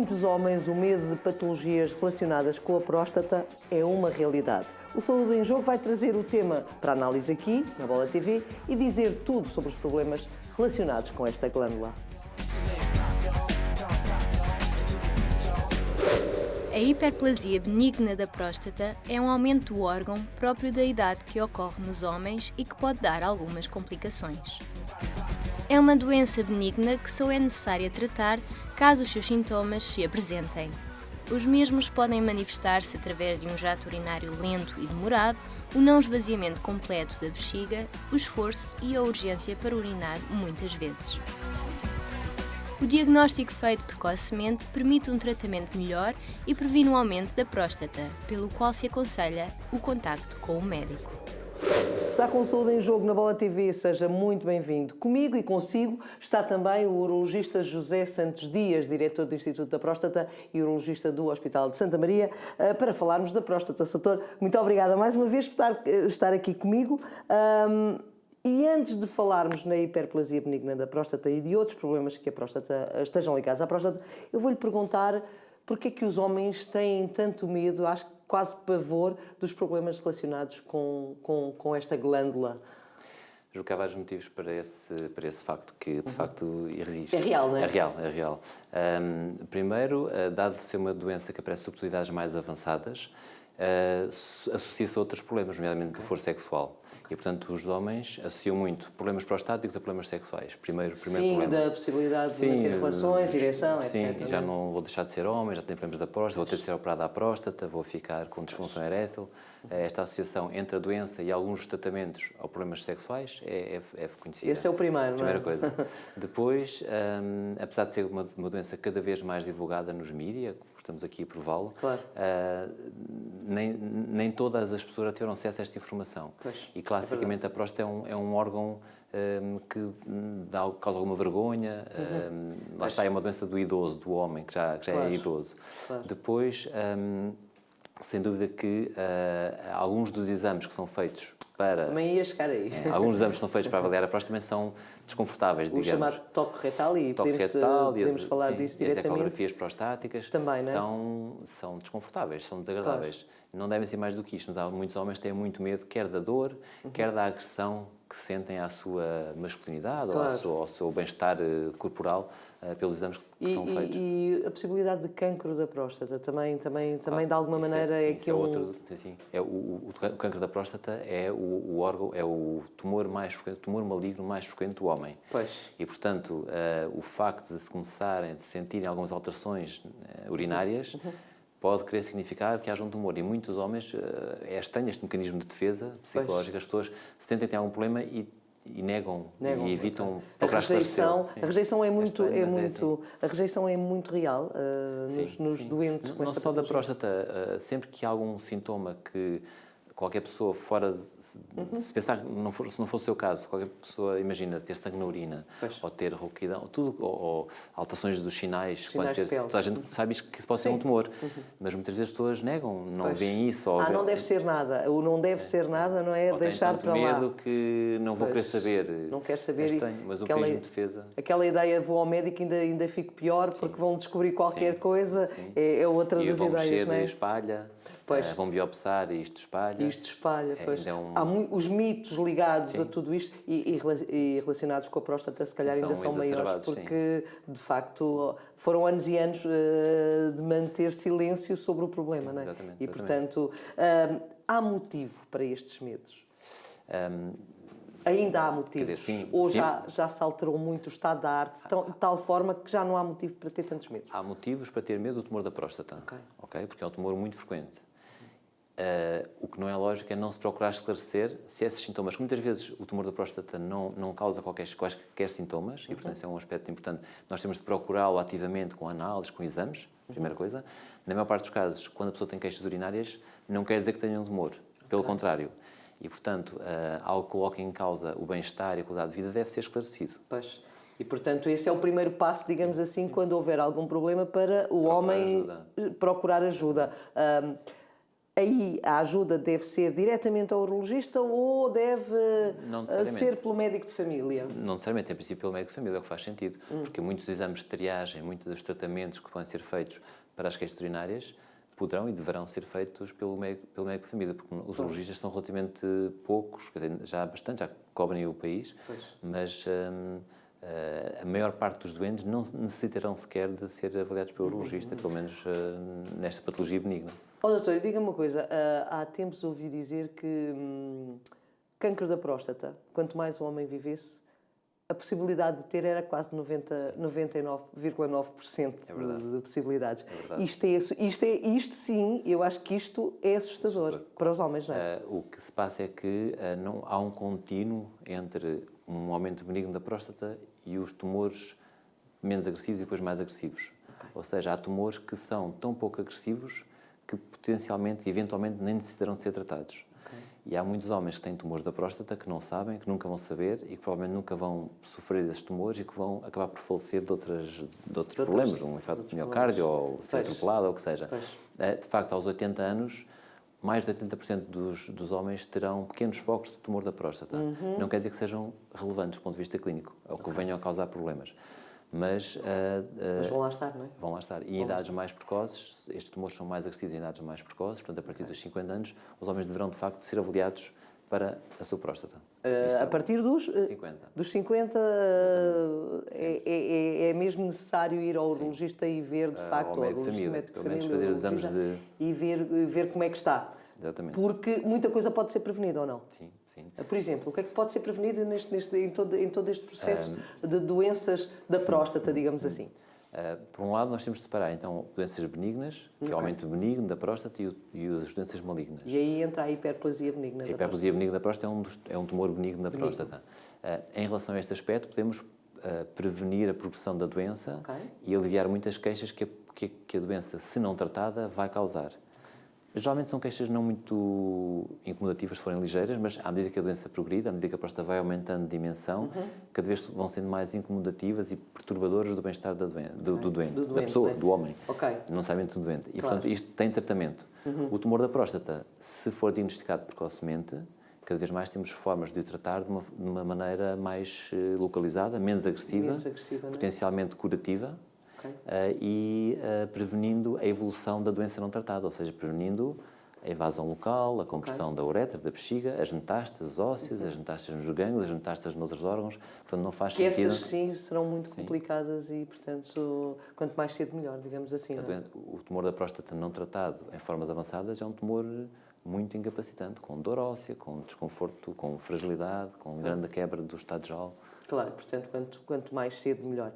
muitos homens, o medo de patologias relacionadas com a próstata é uma realidade. O Saúde em Jogo vai trazer o tema para análise aqui, na Bola TV, e dizer tudo sobre os problemas relacionados com esta glândula. A hiperplasia benigna da próstata é um aumento do órgão próprio da idade que ocorre nos homens e que pode dar algumas complicações. É uma doença benigna que só é necessária tratar caso os seus sintomas se apresentem. Os mesmos podem manifestar-se através de um jato urinário lento e demorado, o não esvaziamento completo da bexiga, o esforço e a urgência para urinar muitas vezes. O diagnóstico feito precocemente permite um tratamento melhor e previne o aumento da próstata, pelo qual se aconselha o contacto com o médico. Está com Saúde em Jogo na Bola TV, seja muito bem-vindo. Comigo e consigo está também o urologista José Santos Dias, diretor do Instituto da Próstata e urologista do Hospital de Santa Maria, para falarmos da próstata. Doutor, muito obrigada mais uma vez por estar aqui comigo. E antes de falarmos na hiperplasia benigna da próstata e de outros problemas que a próstata estejam ligados à próstata, eu vou-lhe perguntar porque é que os homens têm tanto medo, acho que quase pavor, dos problemas relacionados com esta glândula. Julgo que há vários motivos para esse facto, que de facto existe. É real, não é? É real. Primeiro, dado ser uma doença que aparece sobretudo em idades mais avançadas, associa-se a outros problemas, nomeadamente de força sexual. E, portanto, os homens associam muito problemas prostáticos a problemas sexuais. Primeiro problema. Da possibilidade de manter relações, ereção, etc. Sim, já não vou deixar de ser homem, já tenho problemas da próstata, vou ter de ser operado à próstata, vou ficar com disfunção erétil. Esta associação entre a doença e alguns tratamentos aos problemas sexuais é conhecida. Esse é o primeiro, Primeira coisa. Depois, apesar de ser uma doença cada vez mais divulgada nos mídias, estamos aqui a prová-lo, claro. Nem todas as pessoas tiveram acesso a esta informação. Pois, e classicamente a próstata é um órgão que causa alguma vergonha. Lá está, é uma doença do idoso, do homem, que já claro. É idoso. Claro. Depois, sem dúvida que alguns dos exames que são feitos para... Também ia chegar aí. Alguns dos exames que são feitos para avaliar a próstata também são desconfortáveis, digamos. O chamado toque retal, e podemos falar disso diretamente. As ecografias prostáticas também, são desconfortáveis, são desagradáveis. Claro. Não devem ser mais do que isto, mas há muitos homens que têm muito medo, quer da dor, quer da agressão que sentem à sua masculinidade, claro. ou ao seu bem-estar corporal pelos exames que são feitos. E a possibilidade de cancro da próstata também claro. De alguma maneira o cancro da próstata é o órgão, é o tumor mais frequente, o tumor maligno mais frequente do homem. Pois. E, portanto, o facto de se começarem, de sentirem algumas alterações urinárias, pode querer significar que haja um tumor. E muitos homens, é estranho este mecanismo de defesa psicológica, pois. As pessoas sentem que têm algum problema e negam e evitam procurar esclarecer. A rejeição é muito a rejeição é muito real nos doentes com esta patologia. Não só da próstata, sempre que há algum sintoma que qualquer pessoa fora se pensar se não fosse o seu caso, qualquer pessoa imagina ter sangue na urina, pois. Ou ter rouquidão, ou alterações dos sinais pode ser, toda a gente sabe que isso pode ser um tumor, mas muitas vezes as pessoas negam, não pois. Veem isso. Não deve ser nada, o não deve ser nada não é deixar para lá. Ou tem tanto medo que não vou querer saber. Não quer saber. É estranho, mas o mecanismo de defesa... Aquela ideia, vou ao médico e ainda fico pior porque vão descobrir qualquer coisa, é outra das ideias. E vão mexer, não é? Espalha. Vão biopsar e isto espalha. Pois. Há os mitos ligados a tudo isto e relacionados com a próstata, se calhar ainda são maiores, porque, de facto, foram anos e anos de manter silêncio sobre o problema, não é? Exatamente. E, portanto, há motivo para estes medos? Ainda há motivos? Ou já se alterou muito o estado da arte, de tal forma que já não há motivo para ter tantos medos? Há motivos para ter medo do tumor da próstata, ok? Porque é um tumor muito frequente. O que não é lógico é não se procurar esclarecer se esses sintomas, que muitas vezes o tumor da próstata não causa quaisquer sintomas, e portanto esse é um aspecto importante. Nós temos de procurá-lo ativamente com análises, com exames, primeira coisa. Na maior parte dos casos, quando a pessoa tem queixas urinárias, não quer dizer que tenha um tumor, pelo contrário. E portanto, algo que coloca em causa o bem-estar e a qualidade de vida deve ser esclarecido. Pois. E, portanto, esse é o primeiro passo, digamos assim, quando houver algum problema para o homem procurar ajuda. aí a ajuda deve ser diretamente ao urologista ou deve Não necessariamente. ser pelo médico de família? Não necessariamente, em princípio, pelo médico de família, é o que faz sentido. Porque muitos exames de triagem, muitos dos tratamentos que podem ser feitos para as queixas urinárias poderão e deverão ser feitos pelo médico de família, porque os urologistas são relativamente poucos, quer dizer, já há bastante, já cobrem o país, mas a maior parte dos doentes não necessitarão sequer de ser avaliados pelo urologista, pelo menos nesta patologia benigna. Doutor, diga-me uma coisa. Há tempos ouvi dizer que cancro da próstata, quanto mais o homem vivesse, a possibilidade de ter era quase 99,9% de possibilidades. É verdade. Isto sim, eu acho que isto é assustador para os homens, não é? O que se passa é que não há um contínuo entre um aumento benigno da próstata e os tumores menos agressivos e depois mais agressivos. Ou seja, há tumores que são tão pouco agressivos que potencialmente e eventualmente nem necessitarão de ser tratados. E há muitos homens que têm tumores da próstata que não sabem, que nunca vão saber e que provavelmente nunca vão sofrer desses tumores e que vão acabar por falecer de outros problemas, um infarto de miocárdio ou ser atropelado ou o que seja. De facto, aos 80 anos, mais de 80% dos homens terão pequenos focos de tumor da próstata. Não quer dizer que sejam relevantes do ponto de vista clínico, ou que venham a causar problemas. Mas vão lá estar, não é? Vão lá estar. E em idades mais precoces, estes tumores são mais agressivos em idades mais precoces, portanto, a partir dos 50 anos, os homens deverão, de facto, ser avaliados para a sua próstata. A partir dos 50. Dos 50 é mesmo necessário ir ao urologista e ver, de facto, ao médico de família, pelo menos fazer os exames de... E ver como é que está. Exatamente. Porque muita coisa pode ser prevenida ou não? Sim, sim. Por exemplo, o que é que pode ser prevenido em todo este processo de doenças da próstata, digamos assim? Por um lado, nós temos de separar, então, doenças benignas, que é o aumento benigno da próstata, e as doenças malignas. E aí entra a hiperplasia benigna da próstata. A hiperplasia benigna da próstata é um tumor benigno da próstata. Em relação a este aspecto, podemos prevenir a progressão da doença e aliviar muitas queixas que a doença, se não tratada, vai causar. Geralmente são queixas não muito incomodativas se forem ligeiras, mas à medida que a doença progride, à medida que a próstata vai aumentando de dimensão, cada vez vão sendo mais incomodativas e perturbadoras do bem-estar do doente, da pessoa, do homem, não necessariamente do doente. E, portanto, isto tem tratamento. O tumor da próstata, se for diagnosticado precocemente, cada vez mais temos formas de o tratar de uma maneira mais localizada, menos agressiva, potencialmente curativa. E prevenindo a evolução da doença não tratada, ou seja, prevenindo a invasão local, a compressão da uretra, da bexiga, as metástases ósseas, as metástases nos gânglios, as metástases noutros órgãos. Portanto, não faz sentido... Essas, sim, serão muito complicadas e, portanto, quanto mais cedo melhor, digamos assim. O tumor da próstata não tratado em formas avançadas é um tumor muito incapacitante, com dor óssea, com desconforto, com fragilidade, com grande quebra do estado geral. Claro, portanto, quanto mais cedo, melhor.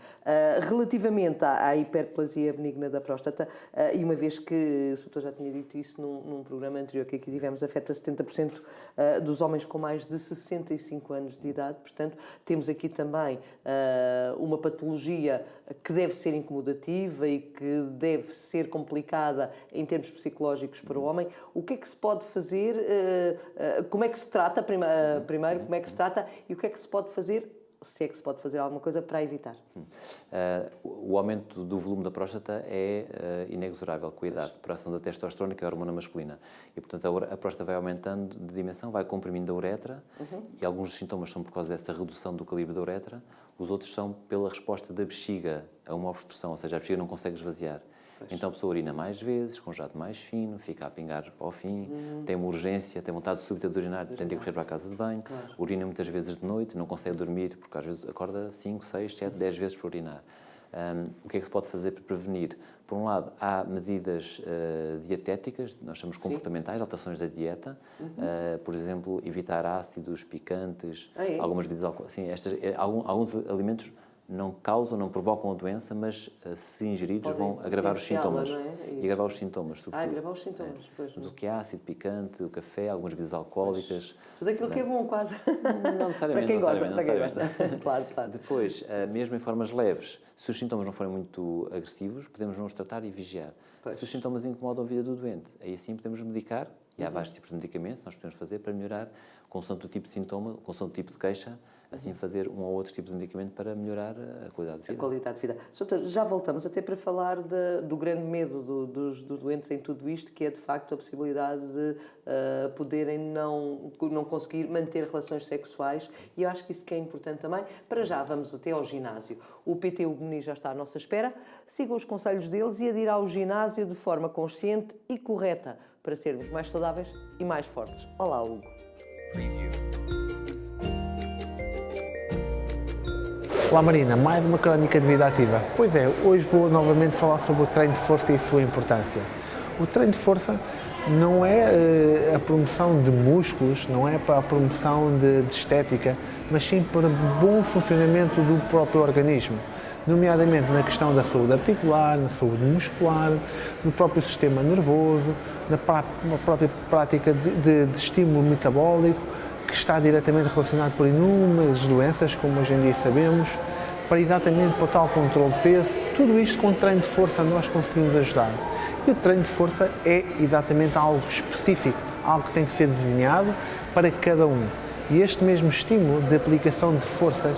Relativamente à hiperplasia benigna da próstata, e uma vez que o doutor já tinha dito isso num programa anterior que aqui tivemos, afeta 70% dos homens com mais de 65 anos de idade, portanto, temos aqui também uma patologia que deve ser incomodativa e que deve ser complicada em termos psicológicos para o homem. O que é que se pode fazer, como é que se trata, primeiro, como é que se trata e o que é que se pode fazer, se é que se pode fazer alguma coisa para evitar? O aumento do volume da próstata é inexorável com a idade, por ação da testosterona, que é a hormona masculina. E, portanto, a próstata vai aumentando de dimensão, vai comprimindo a uretra, e alguns dos sintomas são por causa dessa redução do calibre da uretra, os outros são pela resposta da bexiga a uma obstrução, ou seja, a bexiga não consegue esvaziar. Então a pessoa urina mais vezes, com jato mais fino, fica a pingar ao fim, tem uma urgência, tem vontade súbita de urinar, tem de correr para a casa de banho, urina muitas vezes de noite, não consegue dormir, porque às vezes acorda 5, 6, 7, 10 vezes para urinar. O que é que se pode fazer para prevenir? Por um lado, há medidas dietéticas, nós chamamos comportamentais, alterações da dieta, por exemplo, evitar ácidos, picantes, algumas bebidas alcoólicas, assim, alguns alimentos não causam, não provocam a doença, mas se ingeridos vão agravar os sintomas. Não é? E agravar os sintomas, sobretudo. Agravar os sintomas, pois. Do que é ácido, picante, o café, algumas bebidas alcoólicas. Tudo aquilo que é bom, quase. Não necessariamente. Para quem gosta. Claro. Depois, mesmo em formas leves, se os sintomas não forem muito agressivos, podemos não os tratar e vigiar. Se os sintomas incomodam a vida do doente, aí sim podemos medicar E há vários tipos de medicamento que nós podemos fazer para melhorar, consoante o tipo de sintoma, consoante o tipo de queixa, assim fazer um ou outro tipo de medicamento para melhorar a qualidade de vida. A qualidade de vida. Doutor, já voltamos até para falar do grande medo dos doentes em tudo isto, que é de facto a possibilidade de poderem não conseguir manter relações sexuais, e eu acho que isso que é importante também. Para já vamos até ao ginásio. O PT Hugo Muniz já está à nossa espera. Siga os conselhos deles e adira ao ginásio de forma consciente e correta para sermos mais saudáveis e mais fortes. Olá, Hugo. Olá Marina, mais uma crónica de vida ativa. Pois é, hoje vou novamente falar sobre o treino de força e a sua importância. O treino de força não é a promoção de músculos, não é para a promoção de estética, mas sim para o bom funcionamento do próprio organismo, nomeadamente na questão da saúde articular, na saúde muscular, no próprio sistema nervoso, na própria prática de estímulo metabólico, que está diretamente relacionado por inúmeras doenças, como hoje em dia sabemos, para exatamente para o tal controle de peso. Tudo isto com treino de força nós conseguimos ajudar. E o treino de força é exatamente algo específico, algo que tem que ser desenhado para cada um. E este mesmo estímulo de aplicação de forças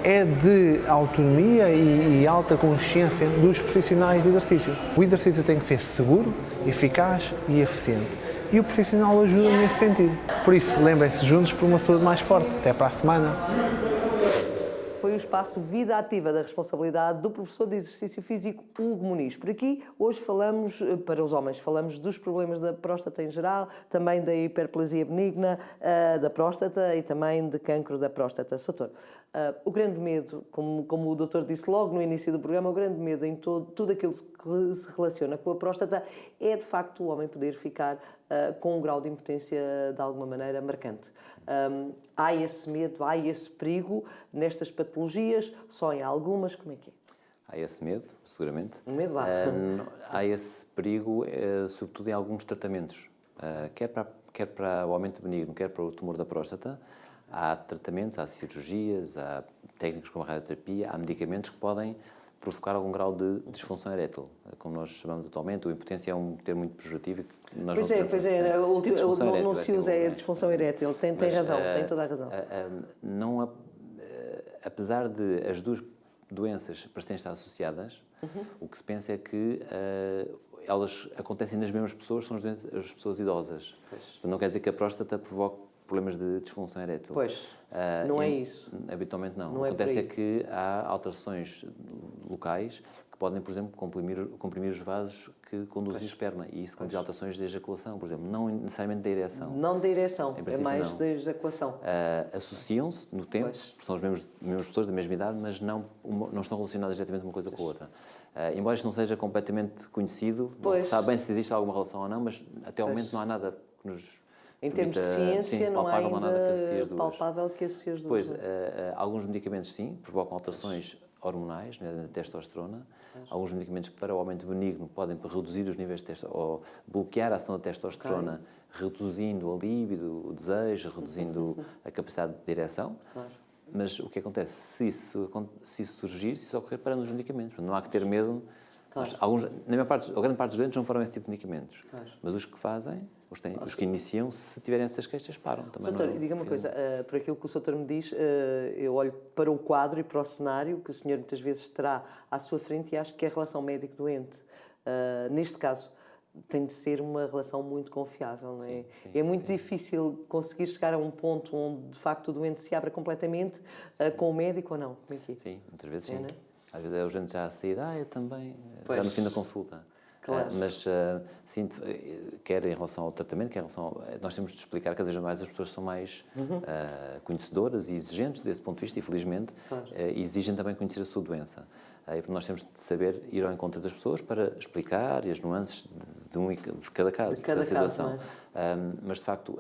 é de autonomia e alta consciência dos profissionais de exercício. O exercício tem que ser seguro, eficaz e eficiente. E o profissional ajuda nesse sentido. Por isso, lembrem-se, juntos por uma saúde mais forte. Até para a semana. Foi o espaço Vida Ativa da responsabilidade do professor de exercício físico Hugo Muniz. Por aqui, hoje falamos, para os homens, falamos dos problemas da próstata em geral, também da hiperplasia benigna da próstata e também de cancro da próstata. Doutor, o grande medo, como o doutor disse logo no início do programa, o grande medo em tudo aquilo que se relaciona com a próstata é, de facto, o homem poder ficar com um grau de impotência de alguma maneira marcante. Há esse medo, há esse perigo nestas patologias, só em algumas, como é que é? Há esse medo, seguramente. O medo há. Há esse perigo, sobretudo em alguns tratamentos. Quer para o aumento benigno, quer para o tumor da próstata, há tratamentos, há cirurgias, há técnicas como a radioterapia, há medicamentos que podem provocar algum grau de disfunção erétil, como nós chamamos atualmente. A impotência é um termo muito pejorativo. Pois é, não se usa a disfunção erétil. Tem razão, tem toda a razão. Apesar de as duas doenças parecerem estar associadas, o que se pensa é que elas acontecem nas mesmas pessoas, são as pessoas idosas. Não quer dizer que a próstata provoque problemas de disfunção erétil. Pois, não é isso. Habitualmente não. Não O que acontece é é que há alterações locais que podem, por exemplo, comprimir os vasos que conduzem o esperma. E isso conduz a alterações de ejaculação, por exemplo. Não necessariamente da ereção. Não da ereção, é mais não. da ejaculação. Associam-se no tempo, porque são as mesmas pessoas da mesma idade, mas não estão relacionadas diretamente uma coisa com a outra. Embora isto não seja completamente conhecido, não se sabe bem se existe alguma relação ou não, mas até ao momento não há nada que nos... Em termos de ciência, não há ainda palpável que associe as duas. Pois, alguns medicamentos, sim, provocam alterações hormonais, nomeadamente a testosterona. Alguns medicamentos para o aumento benigno podem reduzir os níveis de testosterona, ou bloquear a ação da testosterona, reduzindo a libido, o desejo, reduzindo a capacidade de ereção. Mas o que acontece? Se isso surgir, se isso ocorrer, paramos os medicamentos. Não há que ter medo. A grande parte dos doentes não foram esse tipo de medicamentos. Mas os que fazem, os que iniciam, se tiverem essas queixas, param. Doutor, diga-me uma coisa, por aquilo que o doutor me diz, eu olho para o quadro e para o cenário que o senhor muitas vezes terá à sua frente e acho que é a relação médico-doente. Neste caso, tem de ser uma relação muito confiável, não é? É muito difícil conseguir chegar a um ponto onde, de facto, o doente se abra completamente com o médico ou não? Como é que é? Sim, muitas vezes sim. Às vezes é urgente já a sair, eu também, já no fim da consulta. Claro. Mas, sim, quer em relação ao tratamento, quer em relação nós temos de explicar cada vez mais, as pessoas são mais conhecedoras e exigentes desse ponto de vista, e felizmente exigem também conhecer a sua doença. E nós temos de saber ir ao encontro das pessoas para explicar as nuances de cada caso, de cada situação. Mas, de facto,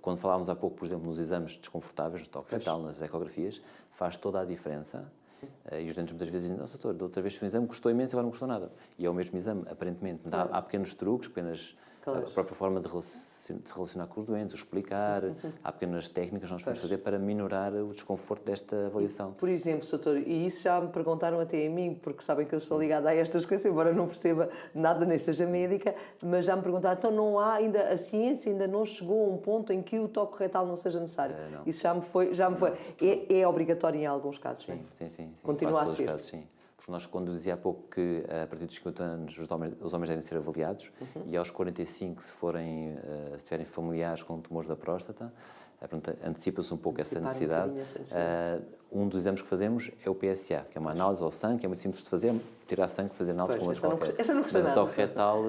quando falávamos há pouco, por exemplo, nos exames desconfortáveis, no toque retal, nas ecografias, faz toda a diferença. E os dentes muitas vezes dizem, doutor, da outra vez fiz um exame, custou imenso, agora não custou nada. E é o mesmo exame, aparentemente. Há pequenos truques, pequenas Claro. A própria forma de se relacionar com os doentes, o explicar, há pequenas técnicas que nós podemos fazer para minorar o desconforto desta avaliação. Por exemplo, doutor, e isso já me perguntaram até a mim, porque sabem que eu estou ligada a estas coisas, embora não perceba nada nem seja médica, mas já me perguntaram, então não há ainda, a ciência ainda não chegou a um ponto em que o toque retal não seja necessário. Não. Isso já me foi. É obrigatório em alguns casos, não é? Sim. Continua a Quase ser. todos os casos, sim. Porque nós, quando dizia há pouco que a partir dos 50 anos os homens devem ser avaliados e aos 45, se tiverem familiares com tumores da próstata, antecipa-se um pouco essa necessidade. Um dos exames que fazemos é o PSA, que é uma análise ao sangue, que é muito simples de fazer, tirar sangue, fazer análise como essa não custa Mas nada. o toque retal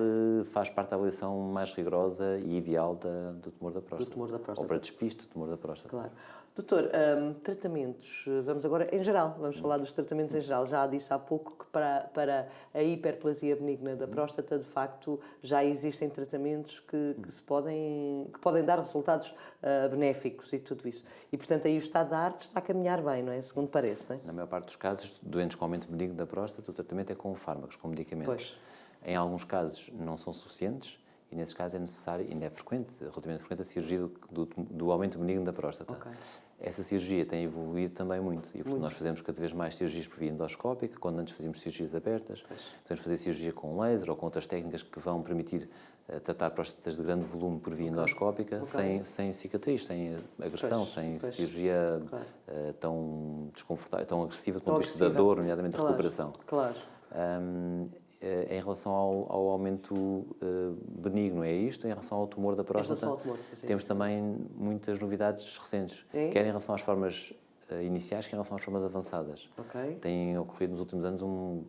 faz parte da avaliação mais rigorosa e ideal do tumor da próstata. Do tumor da próstata. Ou para despiste do tumor da próstata. Claro. Doutor, tratamentos, vamos agora em geral, vamos falar dos tratamentos em geral. Já disse há pouco que para a hiperplasia benigna da próstata, de facto, já existem tratamentos que podem dar resultados benéficos e tudo isso. E, portanto, aí o estado da arte está a caminhar bem, não é? Segundo parece, não é? Na maior parte dos casos, doentes com aumento benigno da próstata, o tratamento é com fármacos, com medicamentos. Pois. Em alguns casos não são suficientes e nesses casos é necessário, ainda é frequente, relativamente frequente, a cirurgia do aumento benigno da próstata. Ok. Essa cirurgia tem evoluído também muito e, portanto, nós fazemos cada vez mais cirurgias por via endoscópica, quando antes fazíamos cirurgias abertas. Podemos fazer cirurgia com laser ou com outras técnicas que vão permitir tratar próstatas de grande volume por via endoscópica, sem cicatriz, sem agressão, sem cirurgia tão desconfortável, tão agressiva do ponto de vista da dor, nomeadamente da recuperação. Claro. Em relação ao aumento benigno, é isto. Em relação ao tumor da próstata, temos também muitas novidades recentes, quer em relação às formas iniciais, quer em relação às formas avançadas. Okay. Tem ocorrido nos últimos anos um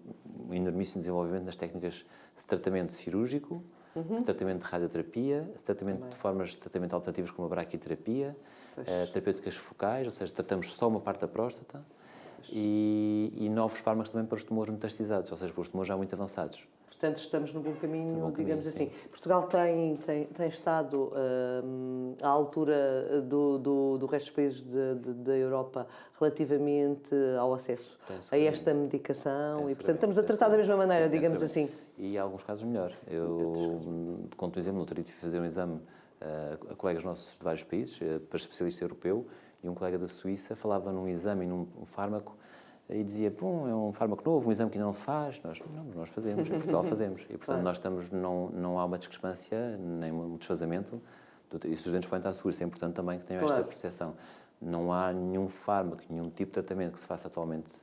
enormíssimo desenvolvimento nas técnicas de tratamento cirúrgico, de tratamento de radioterapia, de formas de tratamento alternativas como a braquiterapia, terapêuticas focais, ou seja, tratamos só uma parte da próstata. E novos fármacos também para os tumores metastizados, ou seja, para os tumores já muito avançados. Portanto, estamos no bom caminho, digamos assim. Portugal tem estado à altura do resto dos países da Europa relativamente ao acesso a esta medicação e, portanto, estamos a tratar da mesma maneira, digamos assim. E em alguns casos melhor. Eu, conto um exemplo, no outro dia tive que fazer um exame a colegas nossos de vários países, para especialista europeu, e um colega da Suíça falava num exame, num fármaco, e dizia, é um fármaco novo, um exame que ainda não se faz. Nós fazemos, em Portugal fazemos. E, portanto, nós não há uma discrepância, nem um desfazamento, e os estudantes podem estar seguros. É importante também que tenham esta percepção. Não há nenhum fármaco, nenhum tipo de tratamento que se faça atualmente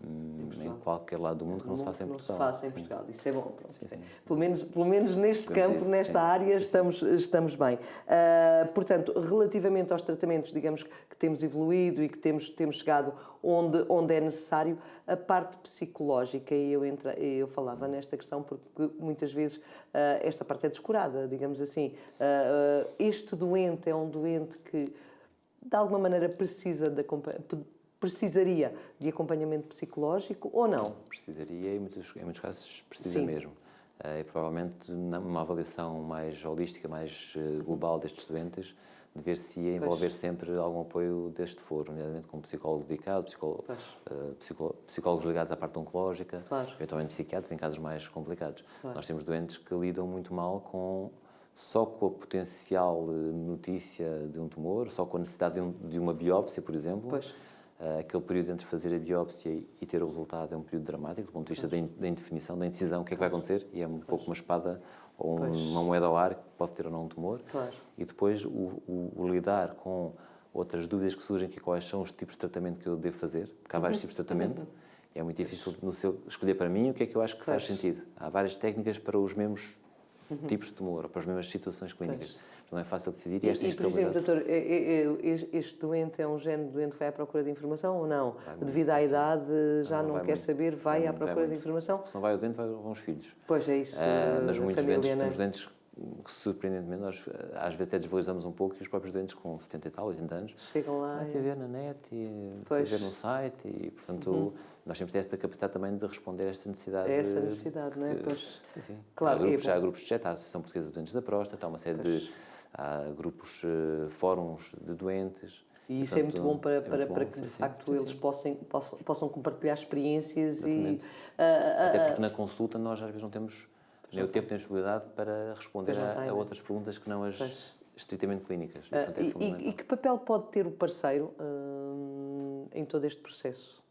em qualquer lado do mundo que não se faça em Portugal. Não se faça em Portugal, isso é bom. Pelo menos neste campo, nesta área, estamos bem. Portanto, relativamente aos tratamentos, digamos que temos evoluído e que temos chegado onde é necessário, a parte psicológica, e eu falava nesta questão porque muitas vezes esta parte é descurada, digamos assim. Este doente é um doente que, de alguma maneira, precisaria de acompanhamento psicológico ou não? Precisaria, e em muitos casos precisa mesmo. E provavelmente numa avaliação mais holística, mais global destes doentes, dever-se envolver sempre algum apoio deste foro, nomeadamente com um psicólogo dedicado, psicólogos ligados à parte oncológica, eventualmente psiquiatras em casos mais complicados. Nós temos doentes que lidam muito mal só com a potencial notícia de um tumor, só com a necessidade de uma biópsia, por exemplo. Aquele período entre fazer a biópsia e ter o resultado é um período dramático, do ponto de vista da indefinição, da indecisão, o que é que vai acontecer, e é um pouco uma espada ou uma moeda ao ar que pode ter ou não um tumor. E depois o lidar com outras dúvidas que surgem, que quais são os tipos de tratamento que eu devo fazer, porque há vários tipos de tratamento, e é muito difícil escolher para mim o que é que eu acho que faz sentido. Há várias técnicas para os mesmos tipos de tumor, ou para as mesmas situações clínicas. Não é fácil decidir. E por exemplo, doutor, este doente é um género de doente que vai à procura de informação ou não? Devido à idade, já não quer saber, vai à procura de informação? Se não vai o doente, vão os filhos. Pois é isso, mas muitos família, doentes, temos doentes que, surpreendentemente, nós às vezes até desvalorizamos um pouco, e os próprios doentes com 70 e tal, 80 anos, chegam lá a ver na net, a ver no site, e, portanto, nós temos esta capacidade também de responder a esta necessidade. Essa necessidade, não é? Pois, sim. Claro, há grupos de chat, há a Associação Portuguesa de Doentes da Próstata, há uma série há grupos, fóruns de doentes. E isso, portanto, é muito bom para que, de facto, eles possam compartilhar experiências. Até porque na consulta nós às vezes não temos Nem o tempo tem disponibilidade para responder Pois não tem, a não é? outras perguntas que não as Pois. estritamente clínicas. Portanto, é fundamental. E que papel pode ter o parceiro em todo este processo?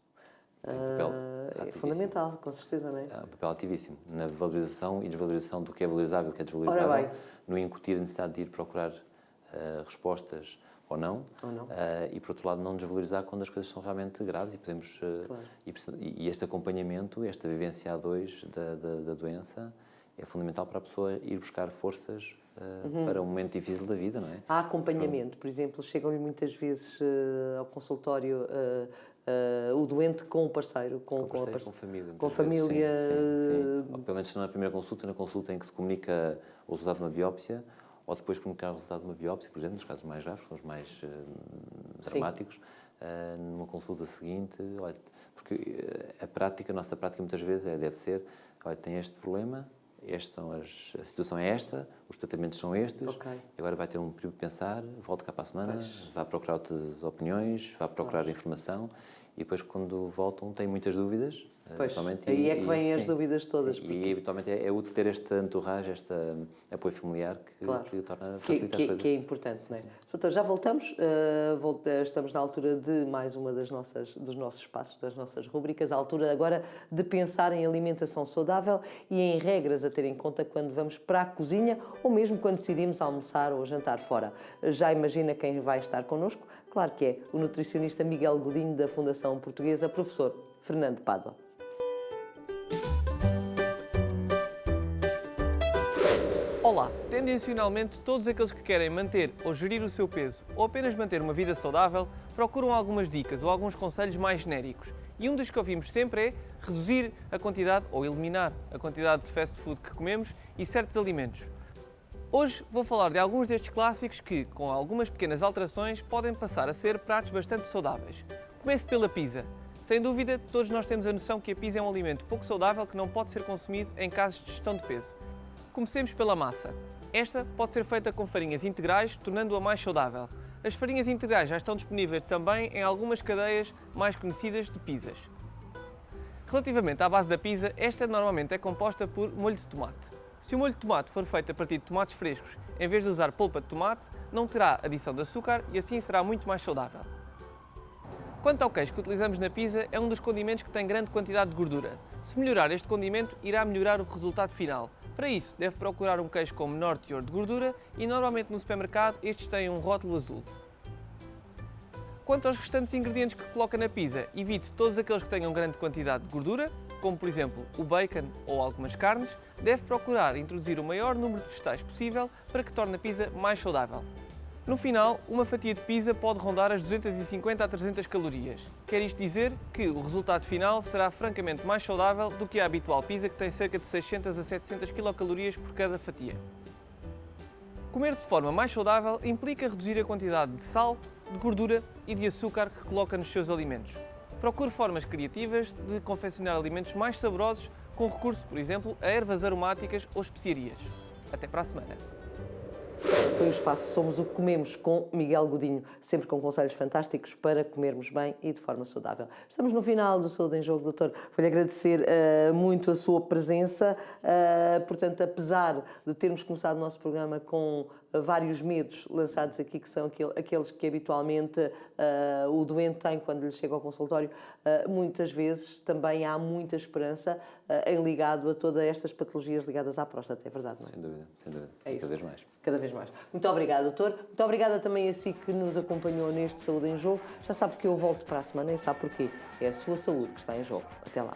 Tem um papel É ativíssimo. fundamental, com certeza, não é? É um papel ativíssimo na valorização e desvalorização do que é valorizável e do que é Ora desvalorizável, bem. no incutir a necessidade de ir procurar respostas ou não, e por outro lado não desvalorizar quando as coisas são realmente graves e podemos e este acompanhamento, esta vivência A2 da doença é fundamental para a pessoa ir buscar forças para um momento difícil da vida, não é? Há acompanhamento, por exemplo, chegam-lhe muitas vezes ao consultório o doente com o parceiro, com a família. Com a muitas família. vezes, sim. Ou, pelo menos se não é na primeira consulta, na consulta em que se comunica o resultado de uma biópsia, ou depois comunicar o resultado de uma biópsia, por exemplo, nos casos mais graves, os mais dramáticos, numa consulta seguinte, olha, porque a nossa prática muitas vezes deve ser, olha, tem este problema, a situação é esta, os tratamentos são estes, agora vai ter um período de pensar, volta cá para a semana, vai procurar outras opiniões, vai procurar informação e depois quando voltam têm muitas dúvidas. Pois, aí é que vêm as dúvidas todas. Sim, e habitualmente é útil ter este entourage, este apoio familiar que torna facilita as coisas. Que é importante, não é? Doutor, já voltamos. Estamos na altura de mais uma dos nossos espaços, das nossas rubricas. A altura agora de pensar em alimentação saudável e em regras a ter em conta quando vamos para a cozinha ou mesmo quando decidimos almoçar ou jantar fora. Já imagina quem vai estar connosco? Claro que é o nutricionista Miguel Godinho, da Fundação Portuguesa, professor Fernando Pádua. Olá! Tendencionalmente, todos aqueles que querem manter ou gerir o seu peso ou apenas manter uma vida saudável procuram algumas dicas ou alguns conselhos mais genéricos. E um dos que ouvimos sempre é reduzir a quantidade ou eliminar a quantidade de fast food que comemos e certos alimentos. Hoje vou falar de alguns destes clássicos que, com algumas pequenas alterações, podem passar a ser pratos bastante saudáveis. Comece pela pizza. Sem dúvida, todos nós temos a noção que a pizza é um alimento pouco saudável que não pode ser consumido em casos de gestão de peso. Comecemos pela massa. Esta pode ser feita com farinhas integrais, tornando-a mais saudável. As farinhas integrais já estão disponíveis também em algumas cadeias mais conhecidas de pizzas. Relativamente à base da pizza, esta normalmente é composta por molho de tomate. Se o molho de tomate for feito a partir de tomates frescos, em vez de usar polpa de tomate, não terá adição de açúcar e assim será muito mais saudável. Quanto ao queijo que utilizamos na pizza, é um dos condimentos que tem grande quantidade de gordura. Se melhorar este condimento, irá melhorar o resultado final. Para isso, deve procurar um queijo com menor teor de gordura e normalmente no supermercado estes têm um rótulo azul. Quanto aos restantes ingredientes que coloca na pizza, evite todos aqueles que tenham grande quantidade de gordura, como por exemplo o bacon ou algumas carnes. Deve procurar introduzir o maior número de vegetais possível para que torne a pizza mais saudável. No final, uma fatia de pizza pode rondar as 250 a 300 calorias. Quer isto dizer que o resultado final será francamente mais saudável do que a habitual pizza, que tem cerca de 600 a 700 quilocalorias por cada fatia. Comer de forma mais saudável implica reduzir a quantidade de sal, de gordura e de açúcar que coloca nos seus alimentos. Procure formas criativas de confeccionar alimentos mais saborosos com recurso, por exemplo, a ervas aromáticas ou especiarias. Até para a semana! Foi o espaço Somos o que Comemos com Miguel Godinho, sempre com conselhos fantásticos para comermos bem e de forma saudável. Estamos no final do Saúde em Jogo, doutor. Vou-lhe agradecer muito a sua presença. Portanto, apesar de termos começado o nosso programa com vários medos lançados aqui, que são aqueles que habitualmente o doente tem quando lhe chega ao consultório, muitas vezes também há muita esperança ligado a todas estas patologias ligadas à próstata, é verdade, não é? Sem dúvida, sem dúvida. É isso. Cada vez mais. Cada vez mais. Muito obrigada, doutor. Muito obrigada também a si que nos acompanhou neste Saúde em Jogo. Já sabe que eu volto para a semana e sabe porquê. É a sua saúde que está em jogo. Até lá.